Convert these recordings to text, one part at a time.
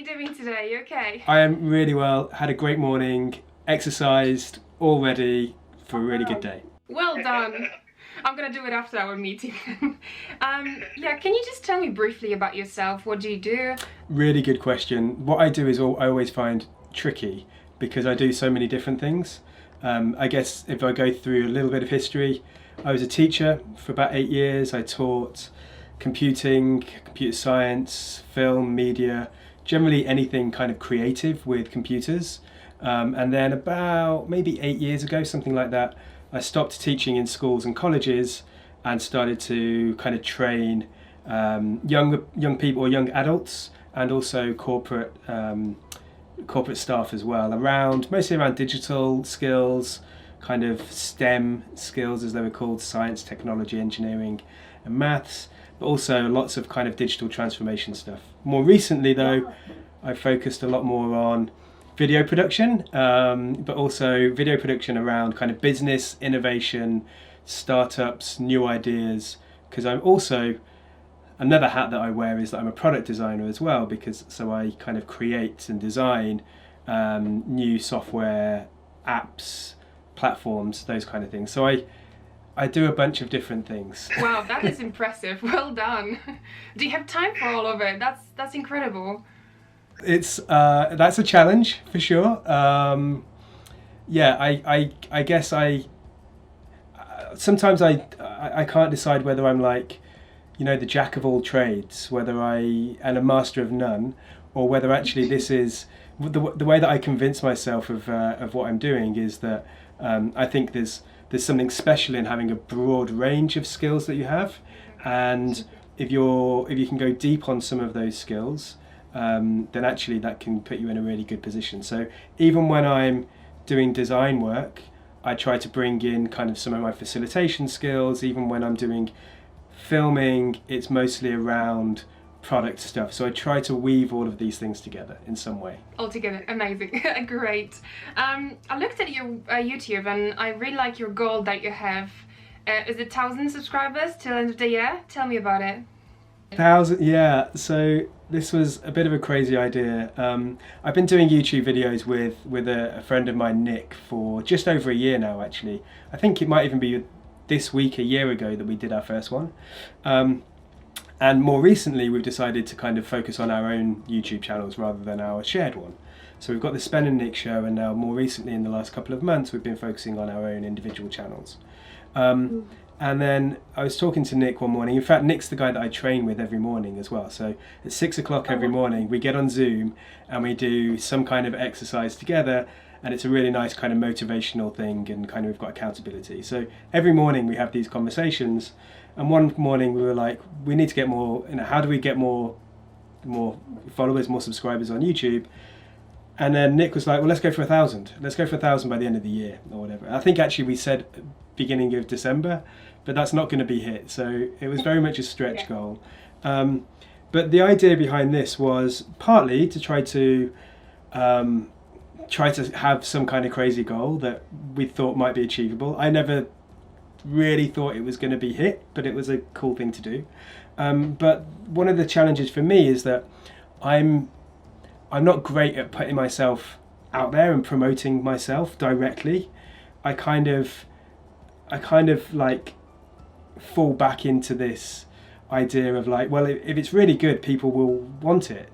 you doing today? You okay? I am really well, had a great morning, exercised, all ready for a really good day. Well done. I'm gonna do it after our meeting. Yeah, can you just tell me briefly about yourself? What do you do? Really good question. What I do is I always find tricky because I do so many different things. I guess if I go through a little bit of history, I was a teacher for about 8 years. I taught computing, computer science, film, media, generally anything kind of creative with computers. And then about maybe 8 years ago, something like that, I stopped teaching in schools and colleges and started to kind of train young people or young adults and also corporate staff as well, mostly around digital skills, kind of STEM skills as they were called, science, technology, engineering and maths, but also lots of kind of digital transformation stuff. More recently though, I focused a lot more on video production, but also video production around kind of business, innovation, startups, new ideas, because another hat that I wear is that I'm a product designer as well, so I kind of create and design new software, apps, platforms, those kind of things. So I do a bunch of different things. Wow, that is impressive. Well done. Do you have time for all of it? That's incredible. That's a challenge for sure. Yeah, I guess sometimes I can't decide whether I'm like, the jack of all trades, and a master of none, or whether actually this is the way that I convince myself of what I'm doing is that I think there's something special in having a broad range of skills that you have, and if you can go deep on some of those skills, then actually that can put you in a really good position. So even when I'm doing design work, I try to bring in kind of some of my facilitation skills. Even when I'm doing filming, it's mostly around product stuff. So I try to weave all of these things together in some way. Altogether, amazing. Great. I looked at your YouTube and I really like your goal that you have. Is it 1,000 subscribers till end of the year? Tell me about it. 1,000, yeah. So this was a bit of a crazy idea. I've been doing YouTube videos with a friend of mine, Nick, for just over a year now, actually. I think it might even be this week, a year ago, that we did our first one. And more recently, we've decided to kind of focus on our own YouTube channels rather than our shared one. So we've got the Spen and Nick show, and now more recently, in the last couple of months, we've been focusing on our own individual channels. And then I was talking to Nick one morning. In fact, Nick's the guy that I train with every morning as well. So at 6 o'clock every morning, we get on Zoom and we do some kind of exercise together. And it's a really nice kind of motivational thing, and kind of we've got accountability. So every morning we have these conversations. And one morning we were like, we need to get more, how do we get more followers, more subscribers on YouTube? And then Nick was like, well, let's go for 1,000. Let's go for 1,000 by the end of the year or whatever. I think actually we said beginning of December, but that's not going to be hit. So it was very much a stretch goal. But the idea behind this was partly to try to have some kind of crazy goal that we thought might be achievable. I never really thought it was going to be hit, but it was a cool thing to do. But one of the challenges for me is that I'm not great at putting myself out there and promoting myself directly. I kind of like fall back into this idea of like, well, if it's really good, people will want it.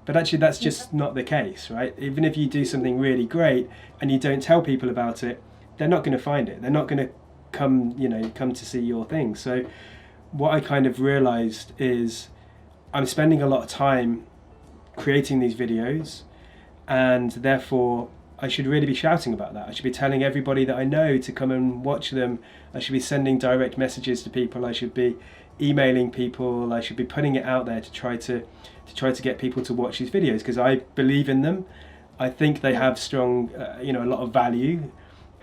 But actually that's just not the case, right? Even if you do something really great and you don't tell people about it, they're not going to find it. They're not going to come to see your thing. So what I kind of realized is I'm spending a lot of time creating these videos, and therefore I should really be shouting about that. I should be telling everybody that I know to come and watch them. I should be sending direct messages to people. I should be emailing people. I should be putting it out there to try to get people to watch these videos, because I believe in them. I think they have strong, a lot of value.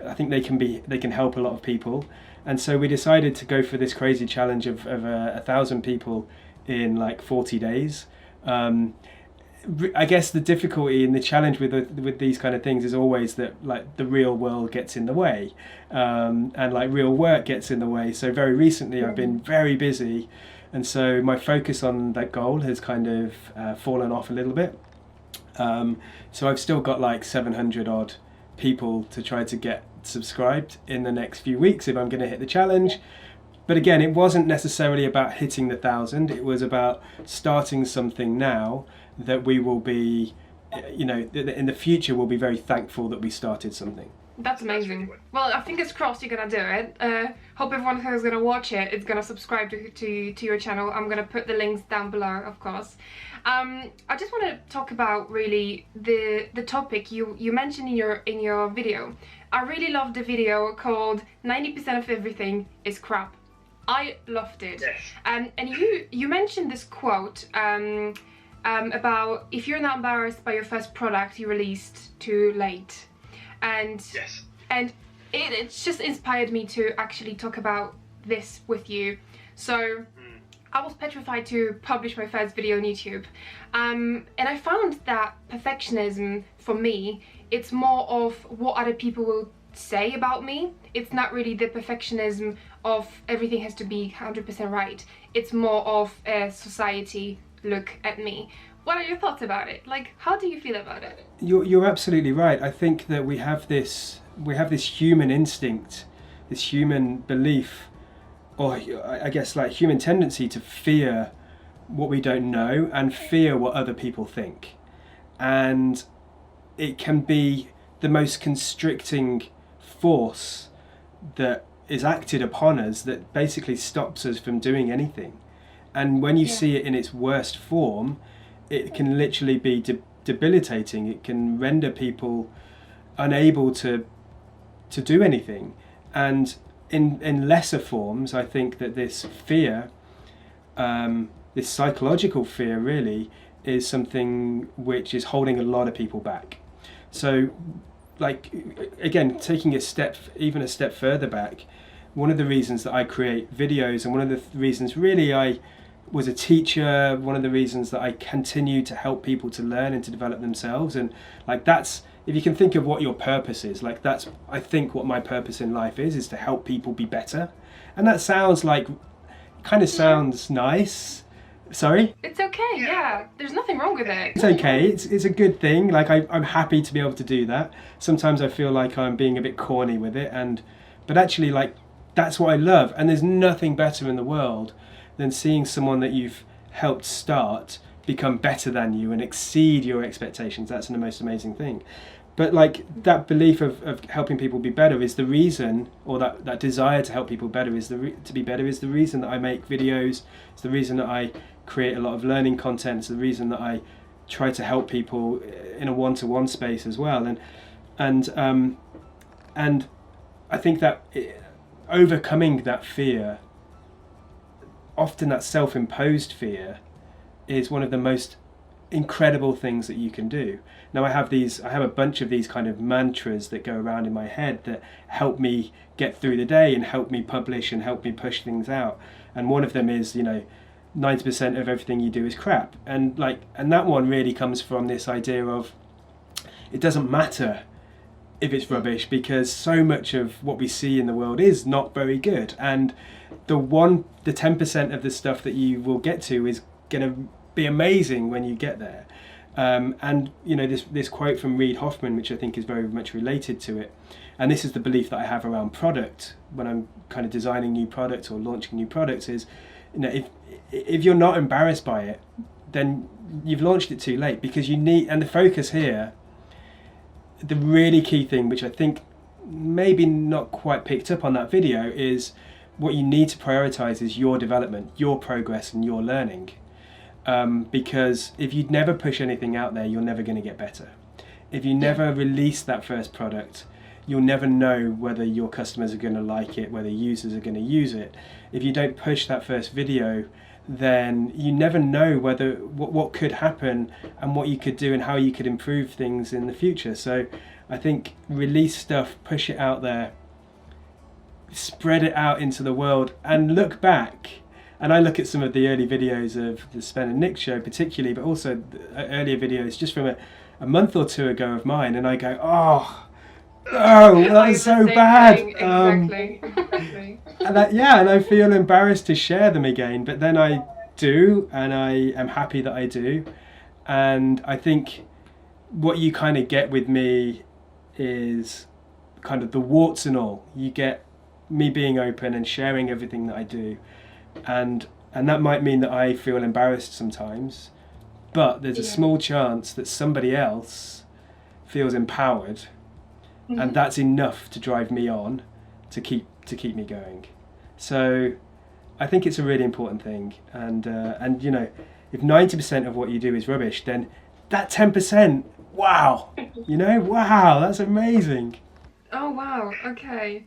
I think they can help a lot of people. And so we decided to go for this crazy challenge of 1,000 people in like 40 days. I guess the difficulty and the challenge with these kind of things is always that like the real world gets in the way, and like real work gets in the way. So very recently I've been very busy, and so my focus on that goal has kind of fallen off a little bit. So I've still got like 700 odd people to try to get subscribed in the next few weeks if I'm going to hit the challenge. But again, it wasn't necessarily about hitting the 1,000. It was about starting something now that we will be, you know, in the future we'll be very thankful that we started something. That's amazing. Well, I fingers crossed you're gonna do it. Hope everyone who's gonna watch it is gonna subscribe to your channel. I'm gonna put the links down below, of course. I just want to talk about really the topic you mentioned in your video. I really loved the video called 90% of everything is crap. I loved it. Yes. And you mentioned this quote about if you're not embarrassed by your first product you released too late. And yes. And it's just inspired me to actually talk about this with you. So I was petrified to publish my first video on YouTube, and I found that perfectionism for me, it's more of what other people will say about me. It's not really the perfectionism of everything has to be 100% right. It's more of a society look at me. What are your thoughts about it? Like, how do you feel about it? You're absolutely right. I think that we have this human instinct, this human belief, or I guess like human tendency to fear what we don't know and fear what other people think. And it can be the most constricting force that is acted upon us that basically stops us from doing anything. And when you see it in its worst form, it can literally be debilitating. It can render people unable to do anything. And in lesser forms, I think that this fear, this psychological fear really, is something which is holding a lot of people back. So, like, again, taking even a step further back, one of the reasons that I create videos, and one of the reasons really I was a teacher, one of the reasons that I continue to help people to learn and to develop themselves, and like that's, if you can think of what your purpose is, like that's, I think what my purpose in life is to help people be better. And that sounds like, kind of sounds nice. Sorry? It's okay, yeah. There's nothing wrong with it. It's okay, it's a good thing. Like I'm happy to be able to do that. Sometimes I feel like I'm being a bit corny with it, but actually like that's what I love. And there's nothing better in the world than seeing someone that you've helped start become better than you and exceed your expectations. That's the most amazing thing. But like that belief of helping people be better is the reason, or that desire to help people better to be better is the reason that I make videos. It's the reason that I create a lot of learning content. It's the reason that I try to help people in a one-to-one space as well. And I think that overcoming that fear, often that self-imposed fear, is one of the most incredible things that you can do. Now I have a bunch of these kind of mantras that go around in my head that help me get through the day and help me publish and help me push things out. And one of them is, 90% of everything you do is crap. And that one really comes from this idea of it doesn't matter if it's rubbish, because so much of what we see in the world is not very good. And the 10% of the stuff that you will get to is going to be amazing when you get there. And this quote from Reid Hoffman, which I think is very much related to it, and this is the belief that I have around product when I'm kind of designing new products or launching new products, is if you're not embarrassed by it, then you've launched it too late. Because you need, and the focus here, the really key thing, which I think maybe not quite picked up on that video, is what you need to prioritize is your development, your progress and your learning. Because if you never push anything out there, you're never going to get better. If you never release that first product, you'll never know whether your customers are going to like it, whether users are going to use it. If you don't push that first video, then you never know what could happen and what you could do and how you could improve things in the future. So I think release stuff, push it out there, spread it out into the world, and look back. And I look at some of the early videos of the Sven and Nick show particularly, but also earlier videos just from a month or two ago of mine, and I go, oh, that was so bad. Exactly. And I feel embarrassed to share them again, but then I do, and I am happy that I do. And I think what you kind of get with me is kind of the warts and all. You get me being open and sharing everything that I do, and that might mean that I feel embarrassed sometimes, but there's a small chance that somebody else feels empowered, and that's enough to drive me on to keep me going. So I think it's a really important thing, and you know, if 90% of what you do is rubbish, then that 10%, wow, you know, wow, that's amazing. Oh wow, okay.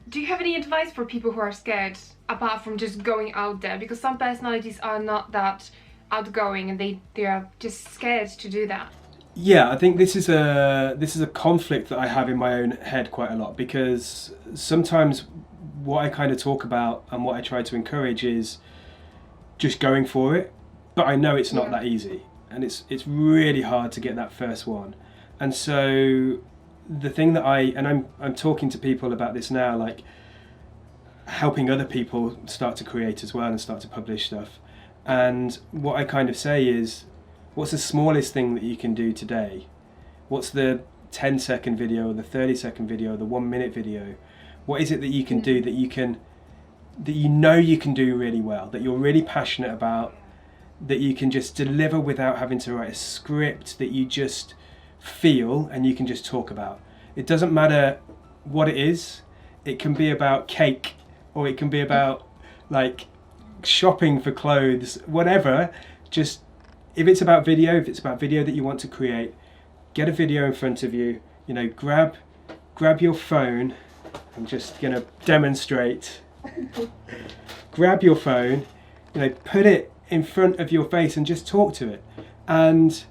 Do you have any advice for people who are scared, apart from just going out there? Because some personalities are not that outgoing, and they are just scared to do that. Yeah, I think this is a conflict that I have in my own head quite a lot, because sometimes what I kind of talk about and what I try to encourage is just going for it, but I know it's not that easy, and it's really hard to get that first one. And so the thing that I'm talking to people about this now, like helping other people start to create as well and start to publish stuff. And what I kind of say is, what's the smallest thing that you can do today? What's the 10-second video, or the 30-second video, or the 1-minute video? What is it that you can do that you know you can do really well, that you're really passionate about, that you can just deliver without having to write a script, that you just feel and you can just talk about? It doesn't matter what it is. It can be about cake, or it can be about like shopping for clothes, whatever. Just if it's about video that you want to create, get a video in front of you, you know, grab your phone. I'm just going to demonstrate. Grab your phone, you know, put it in front of your face and just talk to it. And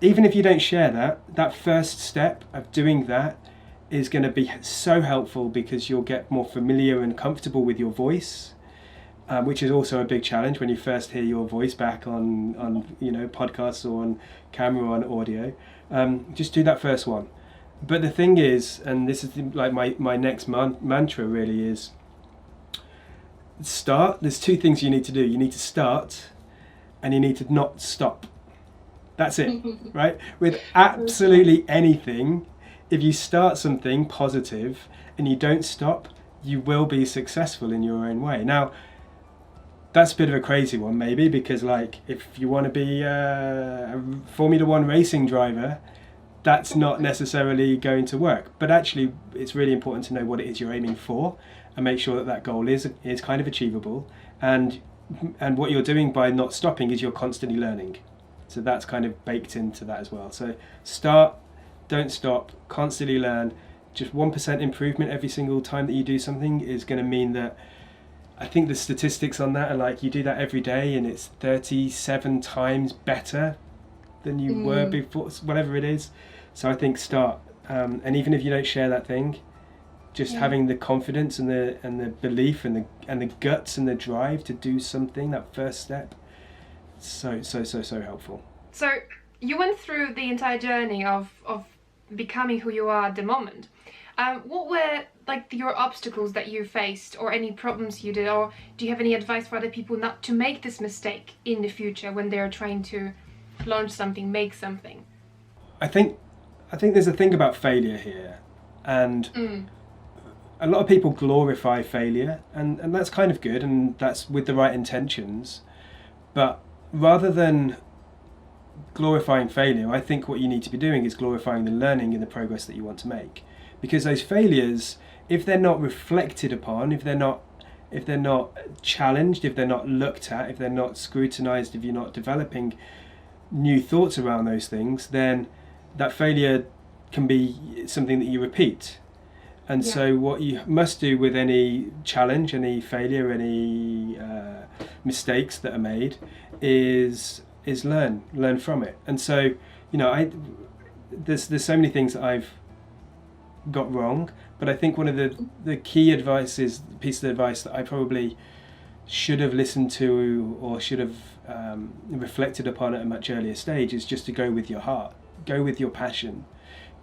even if you don't share that first step of doing that is going to be so helpful, because you'll get more familiar and comfortable with your voice, which is also a big challenge when you first hear your voice back on you know, podcasts or on camera or on audio. Just do that first one. But the thing is, and this is like my next mantra really is, start. There's two things you need to do. You need to start, and you need to not stop. That's it, right? With absolutely anything, if you start something positive and you don't stop, you will be successful in your own way. Now, that's a bit of a crazy one maybe, because like if you want to be a Formula One racing driver, that's not necessarily going to work. But actually, it's really important to know what it is you're aiming for and make sure that goal is kind of achievable. And what you're doing by not stopping is you're constantly learning. So that's kind of baked into that as well. So start, don't stop, constantly learn. Just 1% improvement every single time that you do something is going to mean that, I think the statistics on that are like, you do that every day and it's 37 times better than you were before, whatever it is. So I think start, and even if you don't share that thing, just having the confidence and the belief and the guts and the drive to do something, that first step, so helpful. So you went through the entire journey of becoming who you are at the moment. What were like your obstacles that you faced, or any problems you did, or do you have any advice for other people not to make this mistake in the future when they're trying to launch something, make something? I think there's a thing about failure here, and a lot of people glorify failure, and that's kind of good, and that's with the right intentions. But rather than glorifying failure, I think what you need to be doing is glorifying the learning and the progress that you want to make. Because those failures, if they're not reflected upon, if they're not challenged, if they're not looked at, if they're not scrutinized, if you're not developing new thoughts around those things, then that failure can be something that you repeat. And so what you must do with any challenge, any failure, any mistakes that are made is learn from it. And so, you know, there's so many things that I've got wrong, but I think one of the key pieces of advice that I probably should have listened to, or should have reflected upon at a much earlier stage, is just to go with your heart, go with your passion,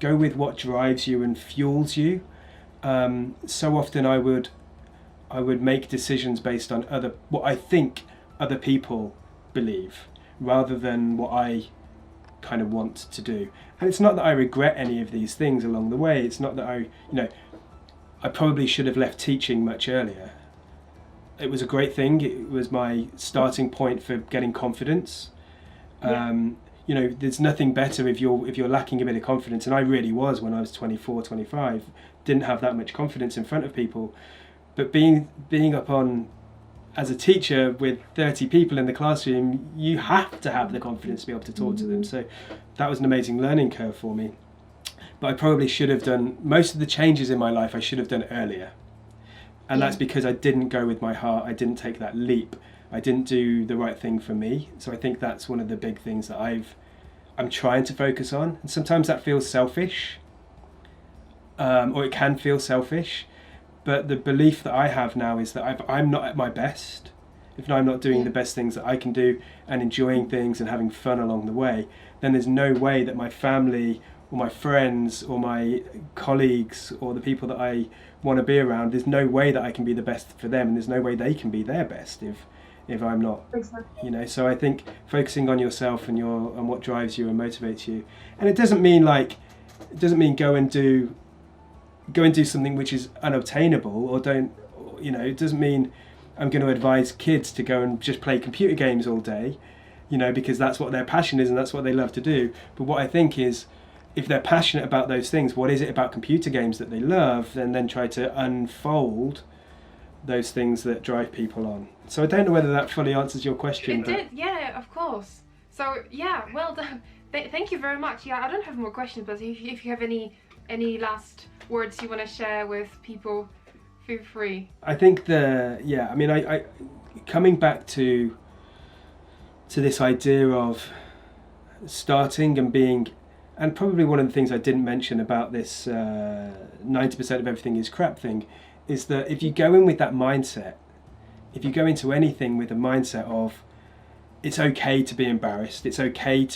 go with what drives you and fuels you. So often I would make decisions based on what I think other people believe, rather than what I kind of want to do. And it's not that I regret any of these things along the way. It's not that I probably should have left teaching much earlier. It was a great thing. It was my starting point for getting confidence. There's nothing better if you're lacking a bit of confidence, and I really was when I was 24, 25. Didn't have that much confidence in front of people. But being up on as a teacher with 30 people in the classroom, you have to have the confidence to be able to talk to them. So that was an amazing learning curve for me. But I probably should have done most of the changes in my life. I should have done earlier, and that's because I didn't go with my heart. I didn't take that leap. I didn't do the right thing for me. So I think that's one of the big things that I'm trying to focus on. And sometimes that feels selfish, or it can feel selfish. But the belief that I have now is that if I'm not at my best, if I'm not doing the best things that I can do and enjoying things and having fun along the way, then there's no way that my family or my friends or my colleagues or the people that I want to be around, there's no way that I can be the best for them, and there's no way they can be their best if I'm not. Exactly. So I think focusing on yourself and what drives you and motivates you, and it doesn't mean go and do something which is unobtainable, or it doesn't mean I'm going to advise kids to go and just play computer games all day, because that's what their passion is and that's what they love to do. But what I think is, if they're passionate about those things, what is it about computer games that they love, and then try to unfold those things that drive people on. So I don't know whether that fully answers your question. It did, yeah, of course. So yeah, well done. Thank you very much. Yeah, I don't have more questions, but if you have any last words you want to share with people, feel free. I think I coming back to this idea of starting and being, and probably one of the things I didn't mention about this 90% of everything is crap thing, is that if you go in with that mindset, if you go into anything with a mindset of it's okay to be embarrassed, it's okay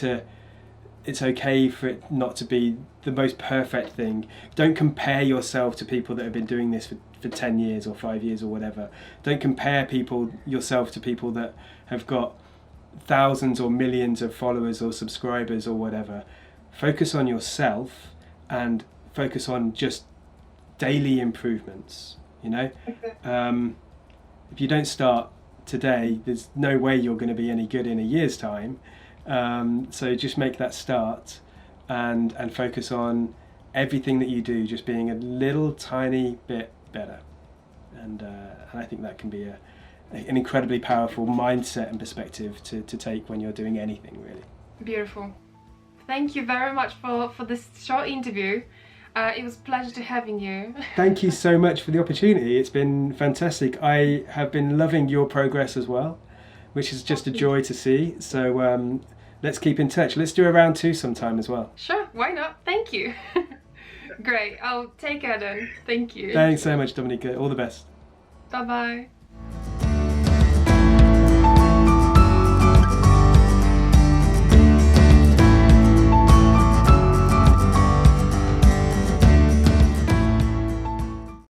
for it not to be the most perfect thing. Don't compare yourself to people that have been doing this for 10 years or 5 years or whatever. Don't compare yourself to people that have got thousands or millions of followers or subscribers or whatever. Focus on yourself and focus on just daily improvements, If you don't start today, there's no way you're going to be any good in a year's time. So just make that start and focus on everything that you do just being a little tiny bit better. And I think that can be an incredibly powerful mindset and perspective to take when you're doing anything, really. Beautiful. Thank you very much for this short interview. It was a pleasure having you. Thank you so much for the opportunity. It's been fantastic. I have been loving your progress as well, which is just a joy to see. So let's keep in touch. Let's do a round 2 sometime as well. Sure, why not? Thank you. Great. I'll take care then. Thank you. Thanks so much, Dominika. All the best. Bye-bye.